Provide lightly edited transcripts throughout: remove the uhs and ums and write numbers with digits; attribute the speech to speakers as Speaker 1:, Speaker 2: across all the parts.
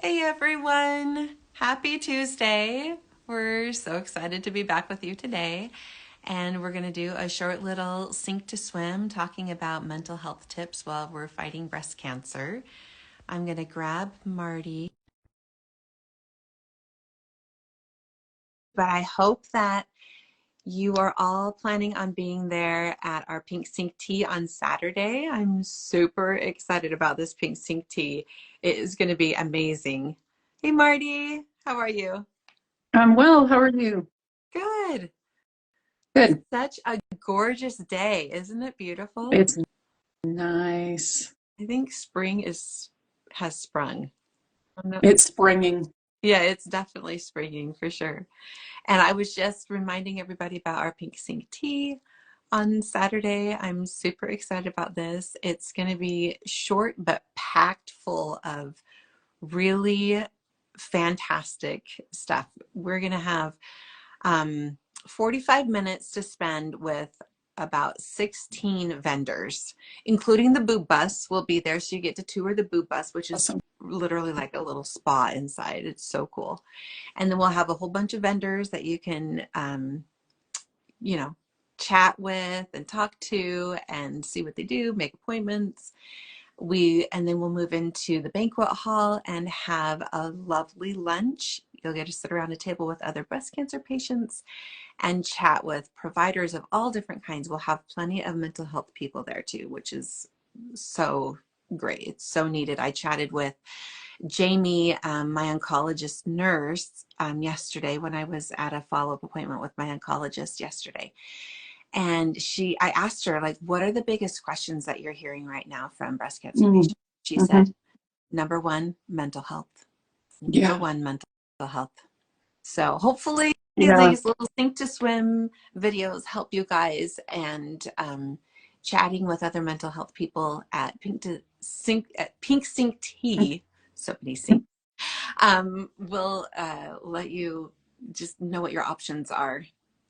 Speaker 1: Hey everyone, happy Tuesday. We're so excited to be back with you today. And we're going to do a short little sink to swim talking about mental health tips while we're fighting breast cancer. I'm going to grab Marty, but I hope that you are all planning on being there at our Pink Sink Tea on Saturday. I'm super excited about this Pink Sink Tea. It is going to be amazing. Hey Marty, how are you?
Speaker 2: I'm well. How are you?
Speaker 1: Good.
Speaker 2: Good.
Speaker 1: Such a gorgeous day. Isn't it beautiful?
Speaker 2: It's nice.
Speaker 1: I think spring is has sprung. I'm not-
Speaker 2: It's springing.
Speaker 1: Yeah, it's definitely springing for sure. And I was just reminding everybody about our Pink Sink Tea on Saturday. I'm super excited about this. It's going to be short but packed full of really fantastic stuff. We're going to have um, 45 minutes to spend with about 16 vendors, including the boob bus will be there. So you get to tour the boob bus, which is
Speaker 2: Awesome.
Speaker 1: literally like a little spa inside. It's so cool. And then we'll have a whole bunch of vendors that you can, you know, chat with and talk to and see what they do, make appointments. And then we'll move into the banquet hall and have a lovely lunch. You'll get to sit around a table with other breast cancer patients and chat with providers of all different kinds. We'll have plenty of mental health people there too, which is so great. It's so needed. I chatted with Jamie, my oncologist nurse, yesterday when I was at a follow-up appointment with my oncologist yesterday. And I asked her, like, what are the biggest questions that you're hearing right now from breast cancer
Speaker 2: Mm,
Speaker 1: patients? She
Speaker 2: hmm.
Speaker 1: said, number one, mental health. Number
Speaker 2: Yeah.
Speaker 1: one, mental health. So hopefully
Speaker 2: Yeah.
Speaker 1: these little sink to swim videos help you guys and chatting with other mental health people at Pink Sink Tea, so many sinks, will let you just know what your options are.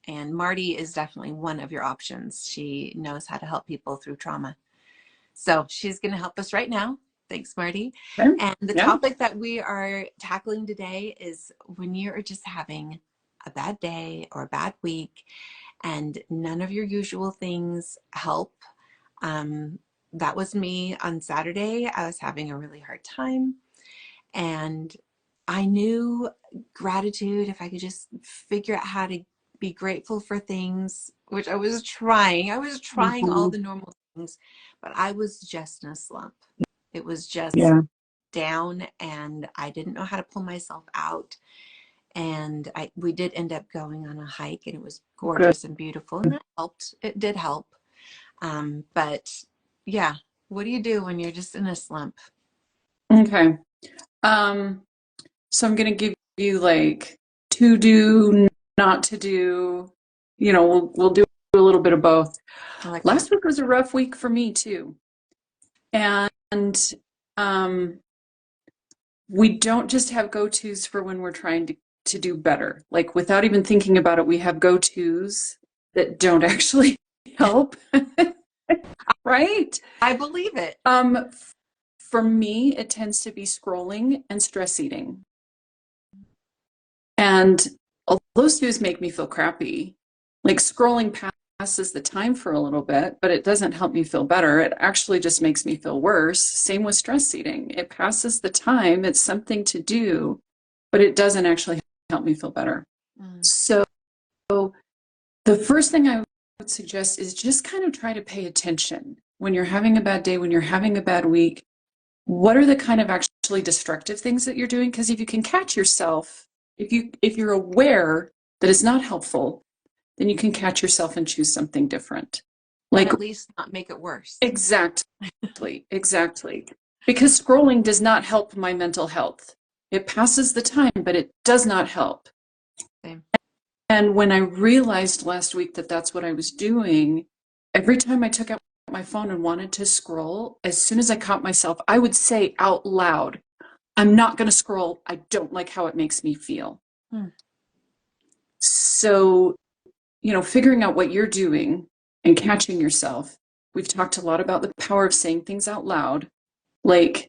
Speaker 1: And Marty is definitely one of your options. She knows how to help people through trauma. So she's going to help us right now. Thanks, Marty.
Speaker 2: Okay.
Speaker 1: And the
Speaker 2: Yeah.
Speaker 1: topic that we are tackling today is when you're just having a bad day or a bad week and none of your usual things help. Um, that was me on Saturday. I was having a really hard time and I knew gratitude, if I could just figure out how to be grateful for things, which I was trying. I was trying all
Speaker 2: Hmm.
Speaker 1: the normal things, but I was just in a slump. It was just
Speaker 2: Yeah.
Speaker 1: down and I didn't know how to pull myself out. And we did end up going on a hike and it was
Speaker 2: Good.
Speaker 1: gorgeous and beautiful and that helped. It did help. But yeah, what do you do when you're just in a slump?
Speaker 2: Okay. Um, so I'm gonna give you like to do, not to do. We'll do a little bit of both.
Speaker 1: I like that.
Speaker 2: Last week was a rough week for me too. And um we don't just have go-tos for when we're trying to do better. Like without even thinking about it, we have go-tos that don't actually help, right?
Speaker 1: I believe it.
Speaker 2: Um, for me, it tends to be scrolling and stress eating. And all those twos make me feel crappy. Like scrolling passes the time for a little bit, but it doesn't help me feel better. It actually just makes me feel worse. Same with stress eating. It passes the time, it's something to do, but it doesn't actually help me feel better.
Speaker 1: Mm.
Speaker 2: So the first thing I would suggest is just kind of try to pay attention when you're having a bad day, when you're having a bad week. What are the kind of actually destructive things that you're doing? Because if you can catch yourself, if you're aware that it's not helpful, then you can catch yourself and choose something different.
Speaker 1: And
Speaker 2: Like
Speaker 1: at least not make it worse.
Speaker 2: exactly, exactly. Because scrolling does not help my mental health. It passes the time, but it does not help.
Speaker 1: Same.
Speaker 2: And when I realized last week that that's what I was doing, every time I took out my phone and wanted to scroll, as soon as I caught myself, I would say out loud, I'm not going to scroll. I don't like how it makes me feel.
Speaker 1: Hmm.
Speaker 2: So, figuring out what you're doing and catching yourself. We've talked a lot about the power of saying things out loud. Like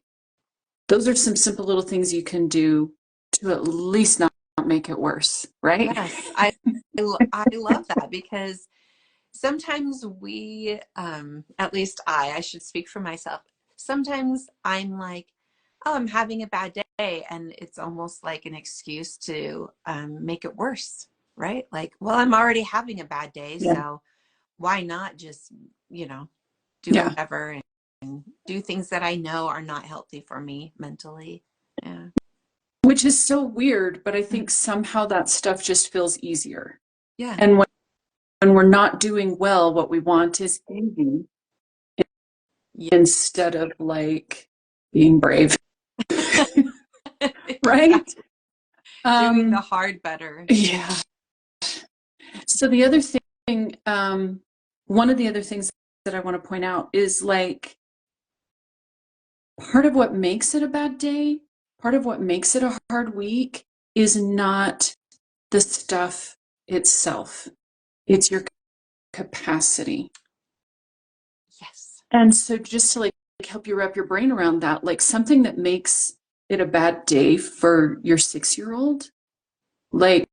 Speaker 2: Those are some simple little things you can do to at least not make it worse, right?
Speaker 1: Yes, I love that because sometimes we, at least I should speak for myself. Sometimes I'm like, oh, I'm having a bad day, and it's almost like an excuse to make it worse, right? Like, well, I'm already having a bad day,
Speaker 2: Yeah.
Speaker 1: so why not just, you know, do
Speaker 2: Yeah.
Speaker 1: whatever and do things that I know are not healthy for me mentally. Yeah.
Speaker 2: Which is so weird, but I think somehow that stuff just feels easier.
Speaker 1: Yeah.
Speaker 2: And when we're not doing well, what we want is easy
Speaker 1: Yeah.
Speaker 2: instead of like being brave, right?
Speaker 1: Exactly. Doing the hard better.
Speaker 2: Yeah. So the other thing, one of the other things that I want to point out is like part of what makes it a bad day, part of what makes it a hard week is not the stuff itself. It's your capacity.
Speaker 1: Yes.
Speaker 2: And so just to like help you wrap your brain around that, like something that makes it a bad day for your 6-year-old, like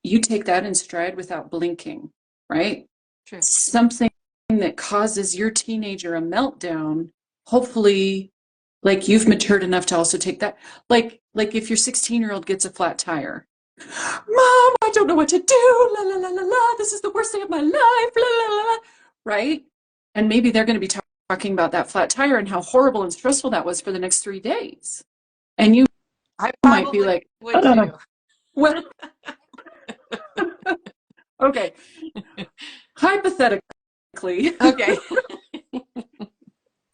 Speaker 2: you take that in stride without blinking, right?
Speaker 1: True.
Speaker 2: Something that causes your teenager a meltdown, hopefully like you've matured enough to also take that. Like if your 16-year-old gets a flat tire, Mom, I don't know what to do. La la la la la. This is the worst day of my life. La la la la. Right? And maybe they're going to be talking about that flat tire and how horrible and stressful that was for the next 3 days. And you
Speaker 1: I
Speaker 2: might be
Speaker 1: probably
Speaker 2: like,
Speaker 1: would too.
Speaker 2: well, okay. Hypothetically,
Speaker 1: Okay.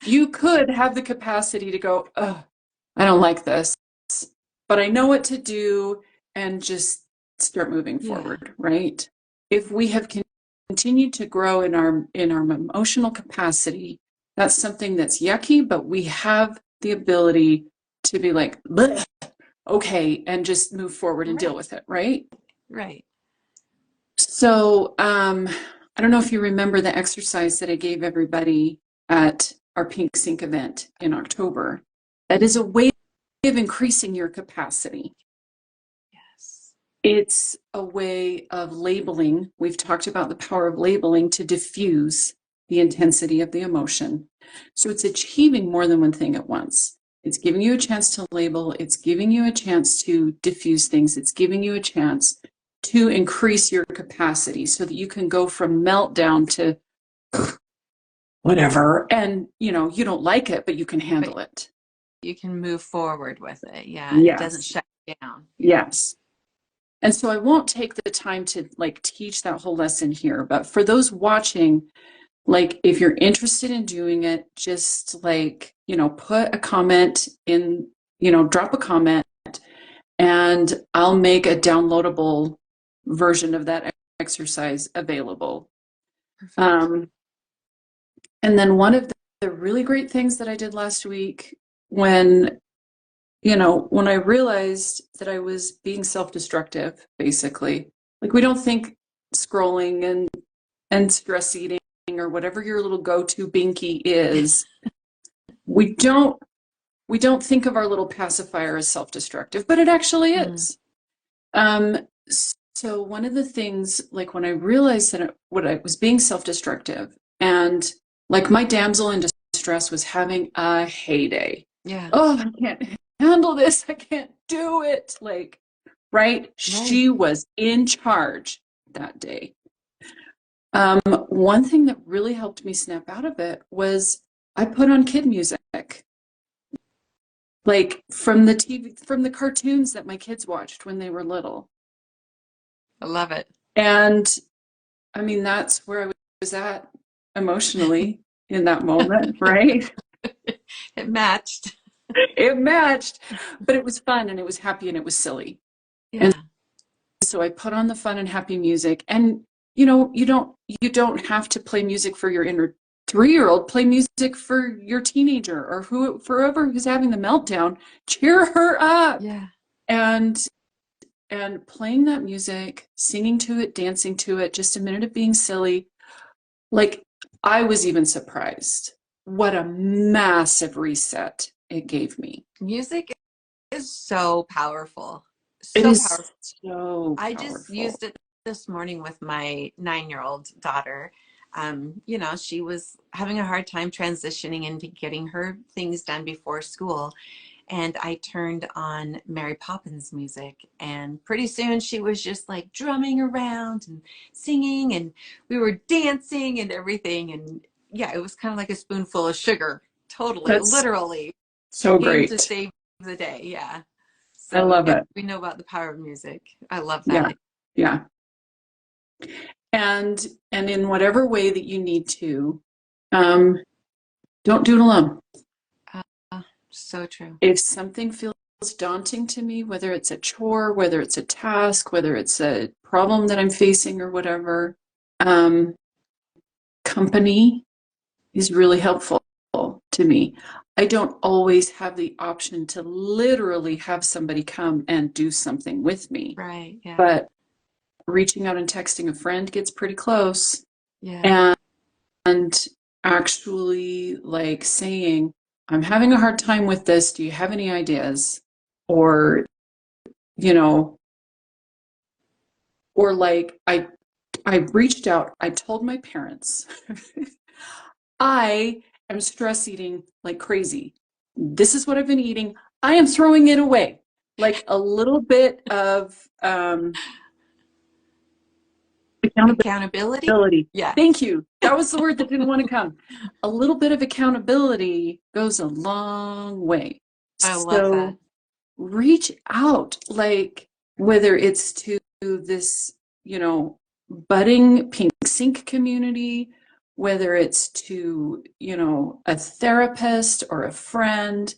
Speaker 2: you could have the capacity to go, oh, I don't like this, but I know what to do and just start moving
Speaker 1: Yeah.
Speaker 2: forward, right? If we have continued to grow in our emotional capacity, that's something that's yucky, but we have the ability to be like, bleh, okay, and just move forward and deal
Speaker 1: Right.
Speaker 2: with it, right?
Speaker 1: Right.
Speaker 2: So, I don't know if you remember the exercise that I gave everybody at our Pink Sync event in October. That is a way of increasing your capacity.
Speaker 1: Yes.
Speaker 2: It's a way of labeling. We've talked about the power of labeling to diffuse the intensity of the emotion. So it's achieving more than one thing at once. It's giving you a chance to label. It's giving you a chance to diffuse things. It's giving you a chance to increase your capacity so that you can go from meltdown to whatever. And, you know, you don't like it, but you can
Speaker 1: But
Speaker 2: handle it.
Speaker 1: you can move forward with it. Yeah. It doesn't
Speaker 2: Yes.
Speaker 1: shut you down. Yeah.
Speaker 2: Yes. And so I won't take the time to like teach that whole lesson here, but for those watching, like if you're interested in doing it, just like, you know, put a comment in, you know, drop a comment and I'll make a downloadable version of that exercise available.
Speaker 1: Perfect.
Speaker 2: And then one of the really great things that I did last week when, you know, when I realized that I was being self-destructive, basically, like we don't think scrolling and stress eating or whatever your little go-to binky is, we don't think of our little pacifier as self-destructive, but it actually
Speaker 1: Mm.
Speaker 2: is. Um, so one of the things, like when I realized that what I was being self-destructive and like my damsel in distress was having a heyday.
Speaker 1: Yeah.
Speaker 2: Oh, I can't handle this. I can't do it. Like, right? She was in charge that day. One thing that really helped me snap out of it was I put on kid music, like from the TV, from the cartoons that my kids watched when they were little.
Speaker 1: I love it.
Speaker 2: And I mean, that's where I was at emotionally in that moment, right?
Speaker 1: It matched.
Speaker 2: It matched, but it was fun and it was happy and it was silly. And
Speaker 1: Yeah.
Speaker 2: so I put on the fun and happy music. And you know, you don't have to play music for your inner 3-year-old. Play music for your teenager or whoever who's having the meltdown. Cheer her up.
Speaker 1: Yeah.
Speaker 2: And playing that music, singing to it, dancing to it, just a minute of being silly. Like I was even surprised what a massive reset it gave me.
Speaker 1: Music is so powerful.
Speaker 2: It
Speaker 1: So
Speaker 2: is
Speaker 1: powerful.
Speaker 2: so
Speaker 1: I just
Speaker 2: powerful.
Speaker 1: used it this morning with my 9-year-old daughter. She was having a hard time transitioning into getting her things done before school. And I turned on Mary Poppins music. And pretty soon she was just like drumming around and singing, and we were dancing and everything. And yeah, it was kind of like a spoonful of sugar, totally,
Speaker 2: That's
Speaker 1: literally
Speaker 2: so
Speaker 1: came to
Speaker 2: great.
Speaker 1: save the day. Yeah.
Speaker 2: I
Speaker 1: So
Speaker 2: love
Speaker 1: yeah,
Speaker 2: it.
Speaker 1: we know about the power of music. I love
Speaker 2: Yeah.
Speaker 1: that.
Speaker 2: Yeah. And in whatever way that you need to, um, don't do it alone.
Speaker 1: So true.
Speaker 2: If something feels daunting to me, whether it's a chore, whether it's a task, whether it's a problem that I'm facing or whatever, um, company is really helpful to me. I don't always have the option to literally have somebody come and do something with me,
Speaker 1: Right. Yeah.
Speaker 2: but reaching out and texting a friend gets pretty close.
Speaker 1: Yeah.
Speaker 2: And actually, like saying, I'm having a hard time with this. Do you have any ideas? Or, you know, or like I reached out, I told my parents, I am stress eating like crazy. This is what I've been eating. I am throwing it away. Like a little bit of
Speaker 1: Accountability.
Speaker 2: accountability.
Speaker 1: Yeah.
Speaker 2: Thank you. That was the word that didn't want to come. A little bit of accountability goes a long way.
Speaker 1: I love that.
Speaker 2: So reach out, like whether it's to this, budding pink sync community, whether it's to, a therapist or a friend,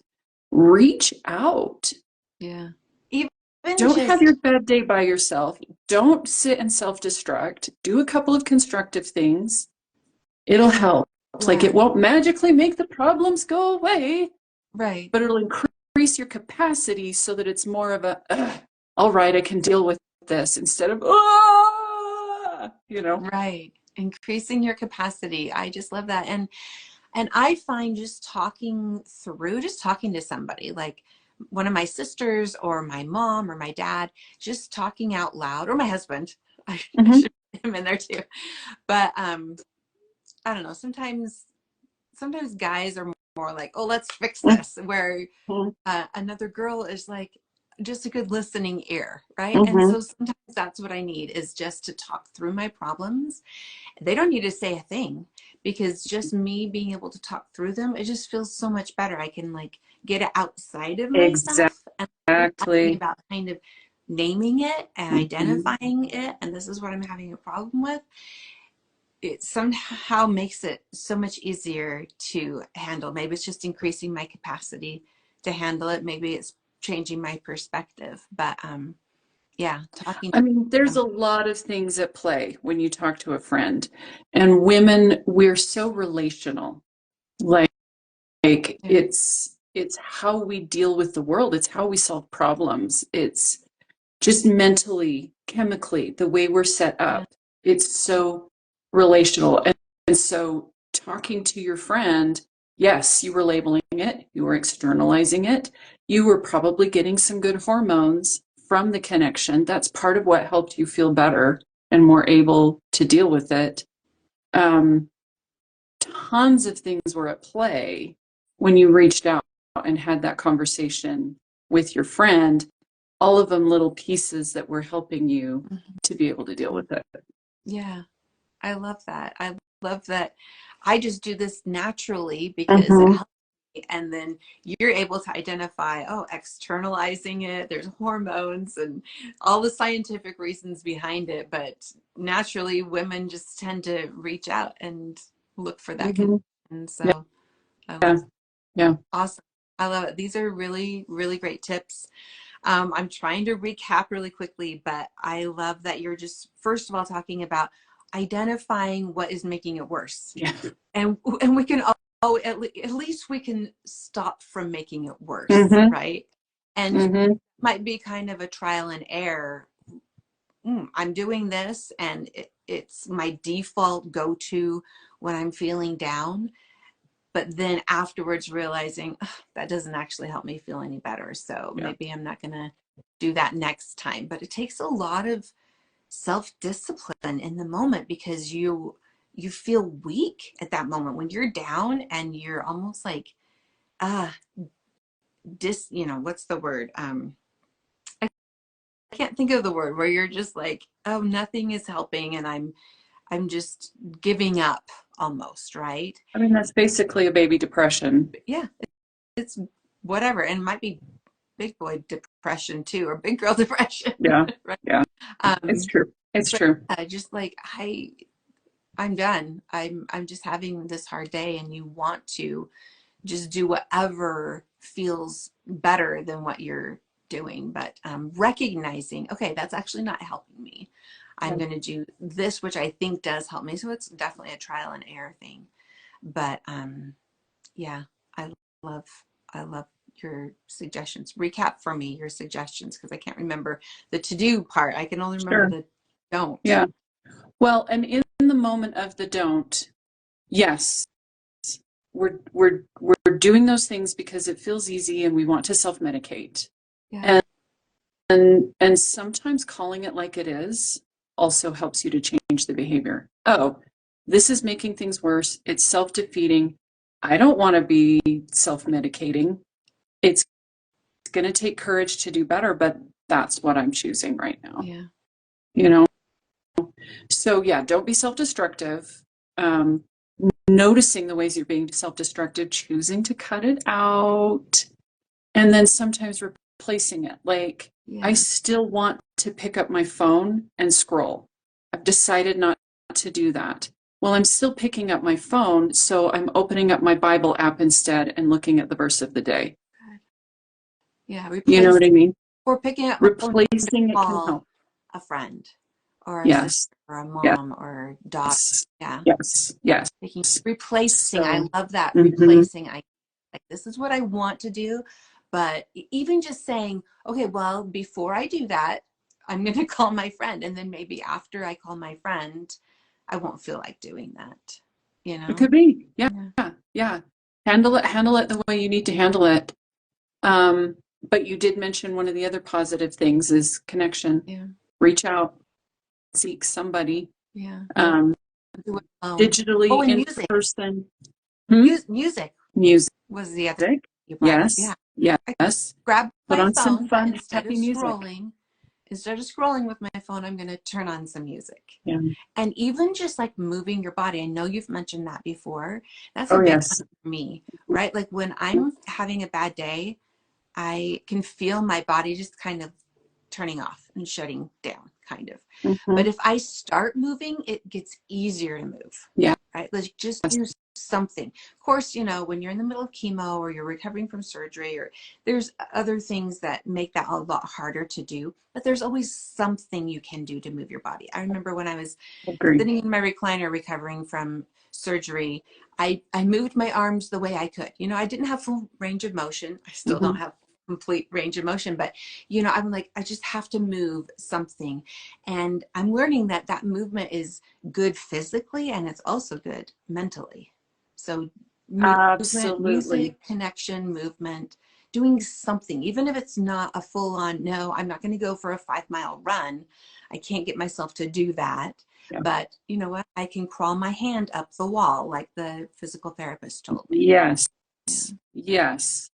Speaker 2: reach out.
Speaker 1: Yeah. Even
Speaker 2: Don't have your
Speaker 1: just
Speaker 2: bad day by yourself. Don't sit and self-destruct. Do a couple of constructive things. It'll help. Like it
Speaker 1: yeah.
Speaker 2: won't magically make the problems go away,
Speaker 1: Right.
Speaker 2: but it'll increase your capacity so that it's more of a, all right, I can deal with this instead of,
Speaker 1: Right. Increasing your capacity. I just love that. And I find just talking to somebody, like one of my sisters or my mom or my dad, just talking out loud, or my husband. I
Speaker 2: Mhm,
Speaker 1: should put him in there too. But I don't know, sometimes guys are more like, oh, let's fix this, where
Speaker 2: mhm,
Speaker 1: another girl is like just a good listening ear, right? And
Speaker 2: mhm.
Speaker 1: so sometimes that's what I need, is just to talk through my problems. They don't need to say a thing, because just me being able to talk through them, it just feels so much better. I can like get it outside of myself. And I'm talking
Speaker 2: Exactly.
Speaker 1: about kind of naming it and
Speaker 2: Mhm.
Speaker 1: identifying it, and this is what I'm having a problem with. It somehow makes it so much easier to handle. Maybe it's just increasing my capacity to handle it. Maybe it's changing my perspective. But yeah, talking
Speaker 2: I
Speaker 1: to
Speaker 2: mean, there's
Speaker 1: them.
Speaker 2: a lot of things at play when you talk to a friend. And women, we're so relational. Like
Speaker 1: Yeah,
Speaker 2: it's how we deal with the world. It's how we solve problems. It's just mentally, chemically, the way we're set
Speaker 1: yeah,
Speaker 2: up. It's so relational. And so talking to your friend, yes, you were labeling it, you were externalizing it, you were probably getting some good hormones from the connection. That's part of what helped you feel better and more able to deal with it. Um, Tons of things were at play when you reached out and had that conversation with your friend, all of them little pieces that were helping you
Speaker 1: mhm,
Speaker 2: to be able to deal with it.
Speaker 1: yeah. I love that. I love that. I just do this naturally because it
Speaker 2: Mm-hmm.
Speaker 1: helps me. And then you're able to identify, oh, externalizing it, there's hormones and all the scientific reasons behind it. But naturally, women just tend to reach out and look for that
Speaker 2: Mm-hmm.
Speaker 1: connection.
Speaker 2: Yeah,
Speaker 1: So I
Speaker 2: yeah,
Speaker 1: love
Speaker 2: yeah.
Speaker 1: awesome. I love it. These are really, really great tips. I'm trying to recap really quickly, but I love that you're just, first of all, talking about identifying what is making it worse.
Speaker 2: Yeah.
Speaker 1: And we can, at least we can stop from making it worse,
Speaker 2: Mm-hmm.
Speaker 1: right? And
Speaker 2: Mm-hmm.
Speaker 1: might be kind of a trial and error. I'm doing this, and it's my default go-to when I'm feeling down. but then afterwards realizing, "Ugh, that doesn't actually help me feel any better. So
Speaker 2: Yeah.
Speaker 1: maybe I'm not going to do that next time." But it takes a lot of self-discipline in the moment, because you feel weak at that moment when you're down and you're almost like uh what's the word, I can't think of the word, where you're just like, oh, nothing is helping, and I'm just giving up almost, right?
Speaker 2: I mean, that's basically a baby depression.
Speaker 1: Yeah, it's whatever, and it might be big boy depression too, or big girl depression.
Speaker 2: Yeah.
Speaker 1: Right?
Speaker 2: Yeah. It's
Speaker 1: um
Speaker 2: true. It's
Speaker 1: but
Speaker 2: true.
Speaker 1: just like, I'm done. I'm just having this hard day, and you want to just do whatever feels better than what you're doing. But recognizing, okay, that's actually not helping me. I'm
Speaker 2: Yeah.
Speaker 1: going to do this, which I think does help me. So it's definitely a trial and error thing. But yeah, I love I love your suggestions. Recap for me your suggestions, because I can't remember the to do part. I can only remember
Speaker 2: Sure.
Speaker 1: the don't.
Speaker 2: Yeah. Well, and in the moment of the don't, yes, we're doing those things because it feels easy and we want to self-medicate.
Speaker 1: Yeah.
Speaker 2: And and sometimes calling it like it is also helps you to change the behavior. Oh, this is making things worse. It's self-defeating. I don't want to be self-medicating. It's going to take courage to do better, but that's what I'm choosing right now.
Speaker 1: Yeah.
Speaker 2: You know? So yeah, don't be self-destructive. Um, Noticing the ways you're being self-destructive, choosing to cut it out, and then sometimes replacing it. Like, I
Speaker 1: Yeah.
Speaker 2: still want to pick up my phone and scroll. I've decided not to do that. Well, I'm still picking up my phone, so I'm opening up my Bible app instead and looking at the verse of the day.
Speaker 1: Yeah.
Speaker 2: You know
Speaker 1: Replace,
Speaker 2: what I mean?
Speaker 1: or picking up my phone to
Speaker 2: Replacing it can
Speaker 1: call
Speaker 2: help.
Speaker 1: a friend or a sister
Speaker 2: Yes,
Speaker 1: or a
Speaker 2: yes,
Speaker 1: mom or a daughter. Yeah.
Speaker 2: yes, yes.
Speaker 1: Replacing. I
Speaker 2: So,
Speaker 1: love that.
Speaker 2: mhm.
Speaker 1: Replacing. I like, this is what I want to do. But even just saying, okay, well, before I do that, I'm going to call my friend. And then maybe after I call my friend, I won't feel like doing that, you
Speaker 2: It
Speaker 1: know?
Speaker 2: could be. Yeah,
Speaker 1: Yeah.
Speaker 2: yeah. Handle it the way you need to handle it. But you did mention one of the other positive things is connection.
Speaker 1: Yeah.
Speaker 2: Reach out, seek somebody,
Speaker 1: Yeah. Don't
Speaker 2: um,
Speaker 1: do it alone. Oh,
Speaker 2: digitally,
Speaker 1: and
Speaker 2: in
Speaker 1: music.
Speaker 2: person. Hmm?
Speaker 1: Music
Speaker 2: Music.
Speaker 1: was the other you brought up.
Speaker 2: Yes,
Speaker 1: Yeah. I
Speaker 2: yes.
Speaker 1: grab
Speaker 2: Put
Speaker 1: my
Speaker 2: on some
Speaker 1: phone, but
Speaker 2: fun,
Speaker 1: instead of
Speaker 2: happy music.
Speaker 1: scrolling with my phone, I'm going to turn on some music.
Speaker 2: Yeah.
Speaker 1: And even just like moving your body, I know you've mentioned that before. That's a
Speaker 2: Oh,
Speaker 1: big one
Speaker 2: yes.
Speaker 1: for me, right? Like when I'm having a bad day, I can feel my body just kind of turning off and shutting down, kind of.
Speaker 2: Hmm.
Speaker 1: But if I start moving, it gets easier to move,
Speaker 2: Yeah.
Speaker 1: right? Let's just do something. Of course, when you're in the middle of chemo or you're recovering from surgery, or there's other things that make that a lot harder to do, but there's always something you can do to move your body. I remember when I was
Speaker 2: Agree.
Speaker 1: sitting in my recliner recovering from surgery, I moved my arms the way I could. I didn't have full range of motion. I still don't
Speaker 2: Hmm.
Speaker 1: have complete range of motion, but I'm like, I just have to move something. And I'm learning that that movement is good physically, and it's also good mentally. So movement,
Speaker 2: Absolutely.
Speaker 1: music, connection, movement, doing something, even if it's not a full on, no, I'm not going to go for a 5 mile run. I can't get myself to do that.
Speaker 2: Yeah.
Speaker 1: But you know what? I can crawl my hand up the wall like the physical therapist told me.
Speaker 2: Yes.
Speaker 1: Yeah.
Speaker 2: Yes.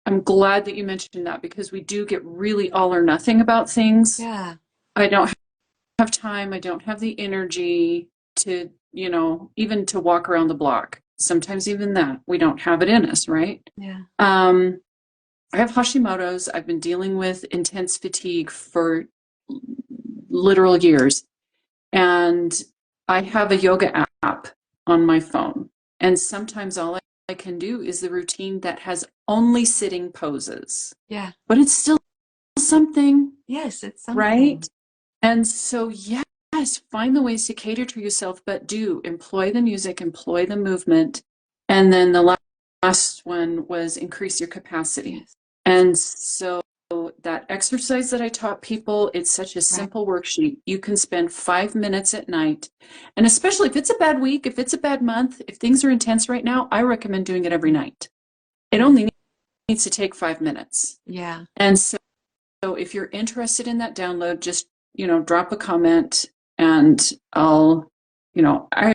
Speaker 2: I'm glad that you mentioned that because we do get really all or nothing about things.
Speaker 1: Yeah.
Speaker 2: I don't have time. I don't have the energy to, even to walk around the block. Sometimes even that, we don't have it in us, right?
Speaker 1: Yeah.
Speaker 2: I have Hashimoto's. I've been dealing with intense fatigue for literal years. And I have a yoga app on my phone. And sometimes all I can do is the routine that has only sitting poses.
Speaker 1: Yeah.
Speaker 2: But it's still something,
Speaker 1: Yes, it's
Speaker 2: right?
Speaker 1: something.
Speaker 2: And so, yes, find the ways to cater to yourself, but do employ the music, employ the movement. And then the last one was increase your capacity.
Speaker 1: Yes.
Speaker 2: And so that exercise that I taught people, it's such a
Speaker 1: Right.
Speaker 2: simple worksheet. You can spend 5 minutes at night. And especially if it's a bad week, if it's a bad month, if things are intense right now, I recommend doing it every night. It only needs to take 5 minutes.
Speaker 1: Yeah.
Speaker 2: And so if you're interested in that download, just, drop a comment and I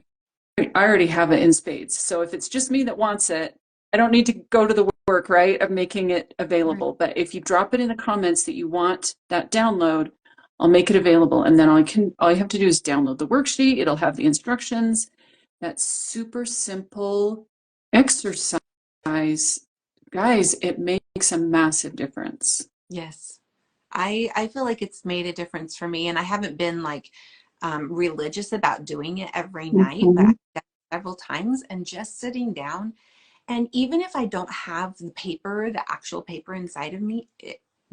Speaker 2: already have it in spades. So if it's just me that wants it, I don't need to go to the work, right, of making it
Speaker 1: Right.
Speaker 2: available. But if you drop it in the comments that you want that download, I'll make it available. And then all you have to do is download the worksheet. It'll have the instructions. That super simple exercise. Guys, it makes a massive difference.
Speaker 1: Yes. I feel like it's made a difference for me, and I haven't been like religious about doing it every night, but I've
Speaker 2: Mhm.
Speaker 1: done it several times, and just sitting down, and even if I don't have the paper, the actual paper inside of me,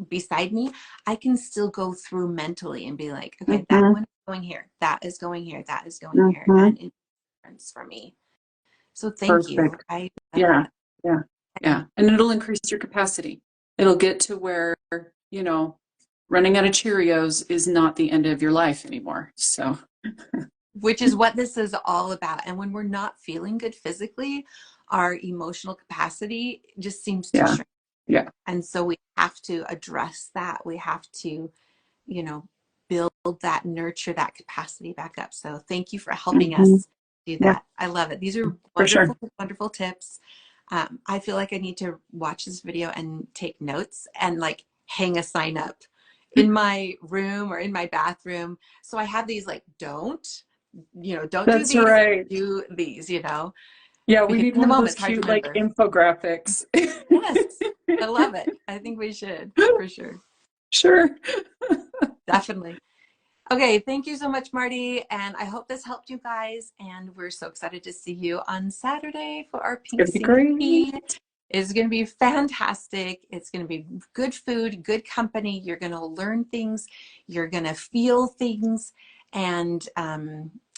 Speaker 1: beside me, I can still go through mentally and be like, okay, that
Speaker 2: Mhm.
Speaker 1: one is going here, that is going here, that is going here,
Speaker 2: Mhm.
Speaker 1: and it's a difference for me. So thank you.
Speaker 2: Perfect.
Speaker 1: I love
Speaker 2: Yeah.
Speaker 1: that.
Speaker 2: Yeah. Yeah.
Speaker 1: And
Speaker 2: And it'll increase your capacity. It'll get to where, running out of Cheerios is not the end of your life anymore. So,
Speaker 1: which is what this is all about. And when we're not feeling good physically, our emotional capacity just seems to
Speaker 2: yeah.
Speaker 1: shrink.
Speaker 2: Yeah.
Speaker 1: And so we have to address that. We have to, build that, nurture that capacity back up. So thank you for helping
Speaker 2: Mhm.
Speaker 1: us do
Speaker 2: Yeah,
Speaker 1: that. I love it. These are
Speaker 2: for sure.
Speaker 1: wonderful, wonderful tips. I feel like I need to watch this video and take notes and like hang a sign up in my room or in my bathroom. So I have these like, don't do
Speaker 2: That's
Speaker 1: these,
Speaker 2: right.
Speaker 1: do these,
Speaker 2: Yeah, we
Speaker 1: because
Speaker 2: need
Speaker 1: in the
Speaker 2: one of
Speaker 1: moment
Speaker 2: those
Speaker 1: it's hard to
Speaker 2: cute like
Speaker 1: remember.
Speaker 2: infographics.
Speaker 1: Yes, I love it. I think we should for sure.
Speaker 2: Sure.
Speaker 1: Definitely. Okay, thank you so much, Marty. And I hope this helped you guys. And we're so excited to see you on Saturday for our
Speaker 2: It's
Speaker 1: pink
Speaker 2: gonna be
Speaker 1: singing
Speaker 2: great.
Speaker 1: bee. It's going to be fantastic. It's going to be good food, good company. You're going to learn things. You're going to feel things. And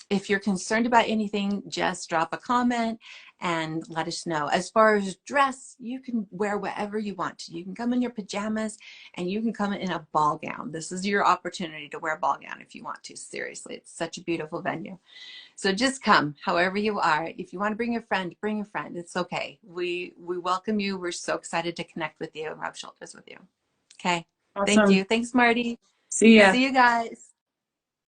Speaker 1: if you're concerned about anything, just drop a comment and let us know. As far as dress, you can wear whatever you want to. You can come in your pajamas and you can come in a ball gown. This is your opportunity to wear a ball gown if you want to. Seriously, it's such a beautiful venue. So just come, however you are. If you want to bring a friend, bring a friend. It's okay. We welcome you. We're so excited to connect with you and rub shoulders with you. Okay. Thank
Speaker 2: Awesome.
Speaker 1: you. Thanks, Marty.
Speaker 2: See ya.
Speaker 1: See you guys.